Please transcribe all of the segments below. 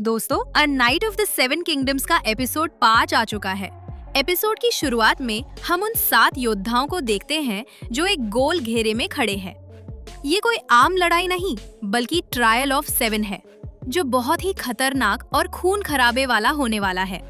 दोस्तों, a night of the seven kingdoms का episode 5 आ चुका है। एपिसोड की शुरुआत में हम उन 7 योद्धाओं को देखते हैं जो एक गोल घेरे में खड़े हैं। ये कोई आम लड़ाई नहीं, बल्कि ट्रायल ऑफ 7 है, जो बहुत ही खतरनाक और खून खराबे वाला होने वाला है।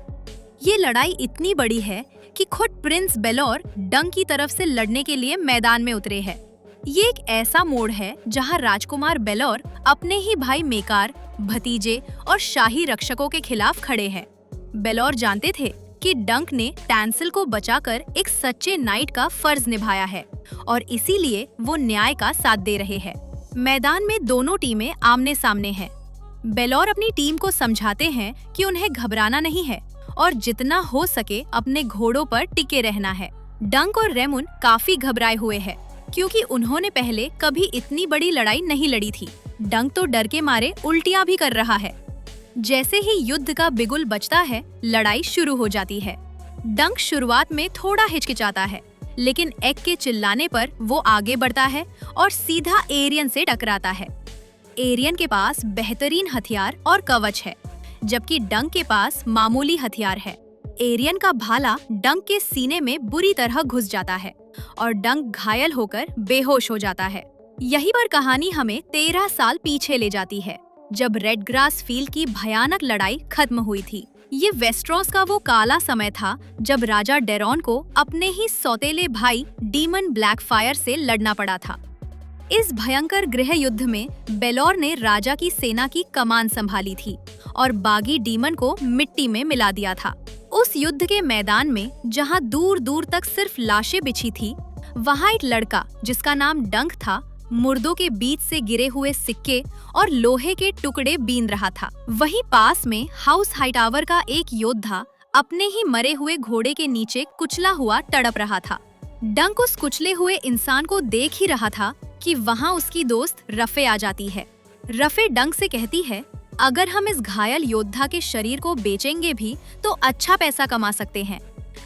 ये लड़ाई इतनी बड़ी है कि खुद प्रिंस बेलोर डंक की तरफ से लड़ने के लिए मैदान में उतरे हैं। ये एक ऐसा मोड़ है जहां राजकुमार बेलोर अपने ही भाई मेकार, भतीजे और शाही रक्षकों के खिलाफ खड़े हैं। बेलोर जानते थे कि डंक ने टैंसिल को बचाकर एक सच्चे नाइट का फर्ज निभाया है और इसीलिए वो न्याय का साथ दे रहे हैं। मैदान में दोनों टीमें आमने सामने हैं। बेलोर अपनी टीम को समझाते हैं कि उन्हें घबराना नहीं है और जितना हो सके अपने घोड़ों पर टिके रहना है। डंक और रेमुन काफी घबराए हुए हैं क्योंकि उन्होंने पहले कभी इतनी बड़ी लड़ाई नहीं लड़ी थी। डंक तो डर के मारे उल्टियां भी कर रहा है। जैसे ही युद्ध का बिगुल बजता है, लड़ाई शुरू हो जाती है। डंक शुरुआत में थोड़ा हिचकिचाता है, लेकिन एग के चिल्लाने पर वो आगे बढ़ता है और सीधा एरियन से टकराता है। एरियन के पास बेहतरीन हथियार और कवच है, जबकि डंक के पास मामूली हथियार है। एरियन का भाला डंक के सीने में बुरी तरह घुस जाता है और डंक घायल होकर बेहोश हो जाता है। यहीं पर कहानी हमें 13 साल पीछे ले जाती है, जब रेड ग्रास फील्ड की भयानक लड़ाई खत्म हुई थी। ये वेस्ट्रोस का वो काला समय था जब राजा डेरॉन को अपने ही सौतेले भाई डीमन ब्लैकफायर से लड़ना पड़ा था। इस भयंकर गृह युद्ध में बेलोर ने राजा की सेना की कमान संभाली थी और बागी डीमन को मिट्टी में मिला दिया था। उस युद्ध के मैदान में जहां दूर दूर तक सिर्फ लाशें बिछी थी, वहां एक लड़का जिसका नाम डंक था, मुर्दों के बीच से गिरे हुए सिक्के और लोहे के टुकड़े बीन रहा था। वहीं पास में हाउस हाइटावर का एक योद्धा अपने ही मरे हुए घोड़े के नीचे कुचला हुआ तड़प रहा था। डंक उस कुचले हुए इंसान को देख ही रहा था कि वहां उसकी दोस्त रफे आ जाती है। रफे डंक से कहती है, अगर हम इस घायल योद्धा के शरीर को बेचेंगे भी तो अच्छा पैसा कमा सकते हैं,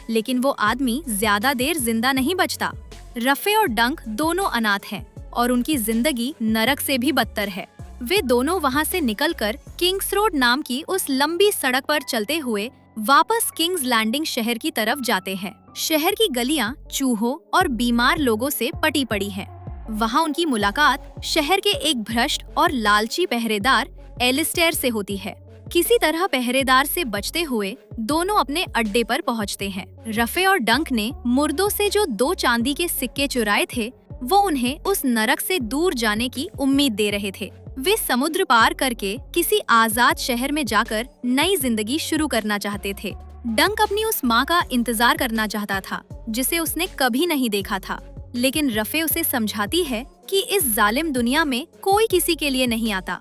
लेकिन वो आदमी ज्यादा देर जिंदा नहीं बचता। रफे और डंक दोनों अनाथ हैं और उनकी जिंदगी नरक से भी बदतर है। वे दोनों वहां से निकलकर किंग्स रोड नाम की उस लंबी सड़क पर चलते हुए वापस किंग्स लैंडिंग शहर की तरफ जाते हैं। शहर की गलियां चूहों और बीमार लोगों से पटी पड़ी हैं। वहां उनकी मुलाकात शहर के एक भ्रष्ट और लालची पहरेदार एलिस्टेयर से होती है। किसी तरह पहरेदार से बचते हुए दोनों अपने अड्डे पर पहुंचते हैं। रफे और डंक ने मुर्दों से जो 2 चांदी के सिक्के चुराए थे, वो उन्हें उस नरक से दूर जाने की उम्मीद दे रहे थे। वे समुद्र पार करके किसी आजाद शहर में जाकर नई जिंदगी शुरू करना चाहते थे। डंक अपनी उस माँ का इंतजार करना चाहता था जिसे उसने कभी नहीं देखा था, लेकिन रफे उसे समझाती है कि इस जालिम दुनिया में कोई किसी के लिए नहीं आता।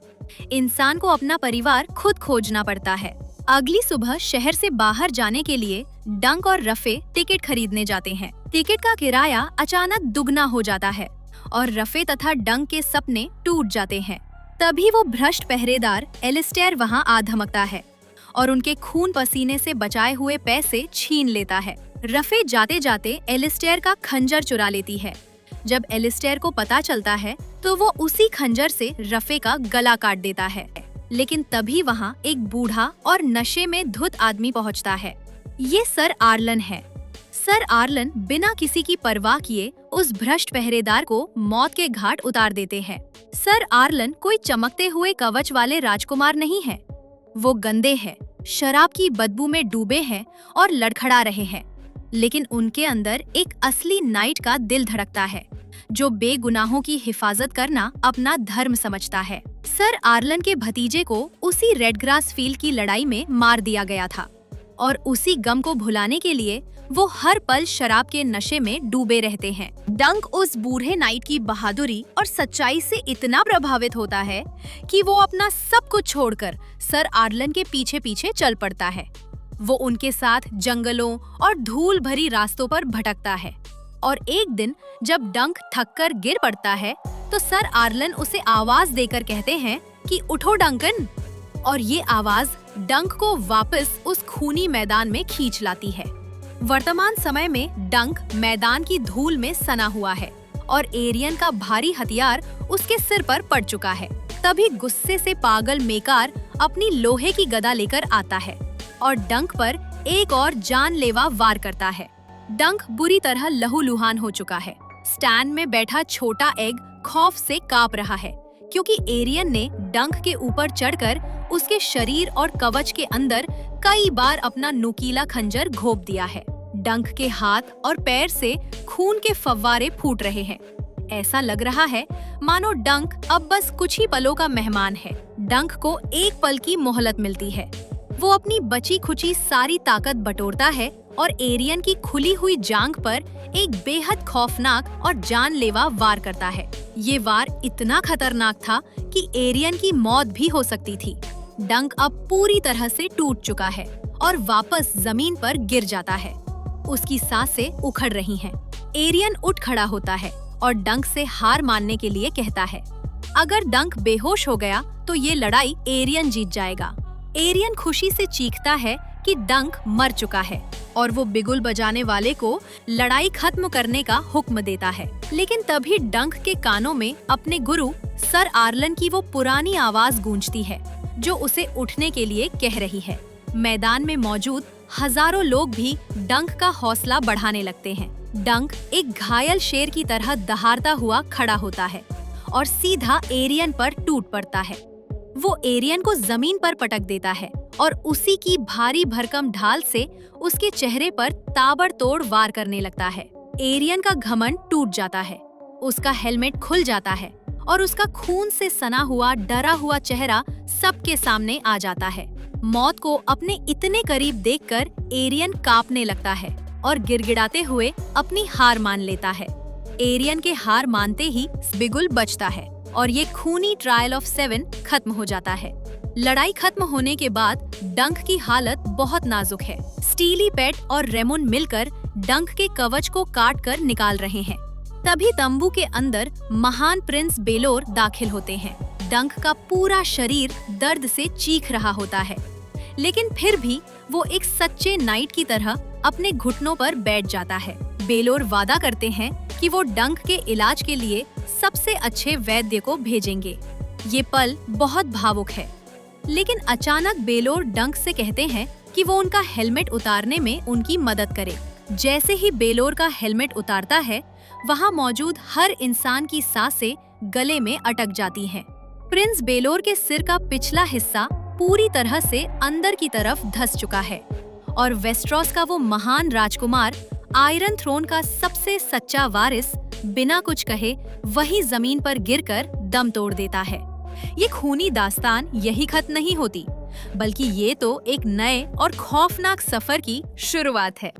इंसान को अपना परिवार खुद खोजना पड़ता है। अगली सुबह शहर से बाहर जाने के लिए डंक और रफे टिकट खरीदने जाते हैं। टिकट का किराया अचानक दुगना हो जाता है और रफे तथा डंक के सपने टूट जाते हैं। तभी वो भ्रष्ट पहरेदार एलिस्टेयर वहां आ धमकता है और उनके खून पसीने से बचाए हुए पैसे छीन लेता है। रफे जाते जाते एलिस्टेयर का खंजर चुरा लेती है। जब एलिस्टेयर को पता चलता है तो वो उसी खंजर से रफे का गला काट देता है, लेकिन तभी वहाँ एक बूढ़ा और नशे में धुत आदमी पहुँचता है। ये सर आर्लन है। सर आर्लन बिना किसी की परवाह किए उस भ्रष्ट पहरेदार को मौत के घाट उतार देते हैं। सर आर्लन कोई चमकते हुए कवच वाले राजकुमार नहीं है। वो गंदे हैं, शराब की बदबू में डूबे हैं और लड़खड़ा रहे हैं, लेकिन उनके अंदर एक असली नाइट का दिल धड़कता है, जो बेगुनाहों की हिफाजत करना अपना धर्म समझता है। सर आर्लन के भतीजे को उसी रेड ग्रास फील्ड की लड़ाई में मार दिया गया था और उसी गम को भुलाने के लिए वो हर पल शराब के नशे में डूबे रहते हैं। डंक उस बूढ़े नाइट की बहादुरी और सच्चाई से इतना प्रभावित होता है कि वो अपना सब कुछ छोड़कर सर आर्लन के पीछे पीछे चल पड़ता है। वो उनके साथ जंगलों और धूल भरी रास्तों पर भटकता है और एक दिन जब डंक थककर गिर पड़ता है तो सर आर्लन उसे आवाज देकर कहते हैं कि उठो डंकन, और ये आवाज डंक को वापस उस खूनी मैदान में खींच लाती है। वर्तमान समय में डंक मैदान की धूल में सना हुआ है और एरियन का भारी हथियार उसके सिर पर पड़ चुका है। तभी गुस्से से पागल मेकार अपनी लोहे की गदा लेकर आता है और डंक पर एक और जानलेवा वार करता है। डंक बुरी तरह लहूलुहान हो चुका है। स्टैंड में बैठा छोटा एग खौफ से कांप रहा है क्योंकि एरियन ने डंक के ऊपर चढ़कर उसके शरीर और कवच के अंदर कई बार अपना नुकीला खंजर घोंप दिया है। डंक के हाथ और पैर से खून के फव्वारे फूट रहे हैं। ऐसा लग रहा है मानो डंक अब बस कुछ ही पलों का मेहमान है। डंक को एक पल की मोहलत मिलती है। वो अपनी बची खुची सारी ताकत बटोरता है और एरियन की खुली हुई जांघ पर एक बेहद खौफनाक और जानलेवा वार करता है। ये वार इतना खतरनाक था कि एरियन की मौत भी हो सकती थी। डंक अब पूरी तरह से टूट चुका है और वापस जमीन पर गिर जाता है। उसकी सांसें उखड़ रही हैं। एरियन उठ खड़ा होता है और डंक से हार मानने के लिए कहता है, अगर डंक बेहोश हो गया तो ये लड़ाई एरियन जीत जाएगा। एरियन खुशी से चीखता है कि डंक मर चुका है और वो बिगुल बजाने वाले को लड़ाई खत्म करने का हुक्म देता है। लेकिन तभी डंक के कानों में अपने गुरु सर आर्लन की वो पुरानी आवाज गूंजती है जो उसे उठने के लिए कह रही है। मैदान में मौजूद हजारों लोग भी डंक का हौसला बढ़ाने लगते हैं। डंक एक घायल शेर की तरह दहाड़ता हुआ खड़ा होता है और सीधा एरियन पर टूट पड़ता है। वो एरियन को जमीन पर पटक देता है और उसी की भारी भरकम ढाल से उसके चेहरे पर ताबड़तोड़ वार करने लगता है। एरियन का घमंड टूट जाता है। उसका हेलमेट खुल जाता है और उसका खून से सना हुआ डरा हुआ चेहरा सबके सामने आ जाता है। मौत को अपने इतने करीब देखकर एरियन कांपने लगता है और गिड़गिड़ाते हुए अपनी हार मान लेता है। एरियन के हार मानते ही बिगुल बचता है और ये खूनी ट्रायल ऑफ 7 खत्म हो जाता है। लड़ाई खत्म होने के बाद डंक की हालत बहुत नाजुक है। स्टीली पेट और रेमोन मिलकर डंक के कवच को काट कर निकाल रहे हैं। तभी तंबू के अंदर महान प्रिंस बेलोर दाखिल होते हैं। डंक का पूरा शरीर दर्द से चीख रहा होता है, लेकिन फिर भी वो एक सच्चे नाइट की तरह अपने घुटनों पर बैठ जाता है। बेलोर वादा करते हैं कि वो डंक के इलाज के लिए सबसे अच्छे वैद्य को भेजेंगे। ये पल बहुत भावुक है, लेकिन अचानक बेलोर डंक से कहते हैं कि वो उनका हेलमेट उतारने में उनकी मदद करे। जैसे ही बेलोर का हेलमेट उतारता है, वहाँ मौजूद हर इंसान की सांसें गले में अटक जाती हैं। प्रिंस बेलोर के सिर का पिछला हिस्सा पूरी तरह से अंदर की तरफ धंस चुका है और वेस्ट्रोस का वो महान राजकुमार, आयरन थ्रोन का सबसे सच्चा वारिस, बिना कुछ कहे वही जमीन पर गिरकर दम तोड़ देता है। ये खूनी दास्तान यही खत्म नहीं होती, बल्कि ये तो एक नए और खौफनाक सफर की शुरुआत है।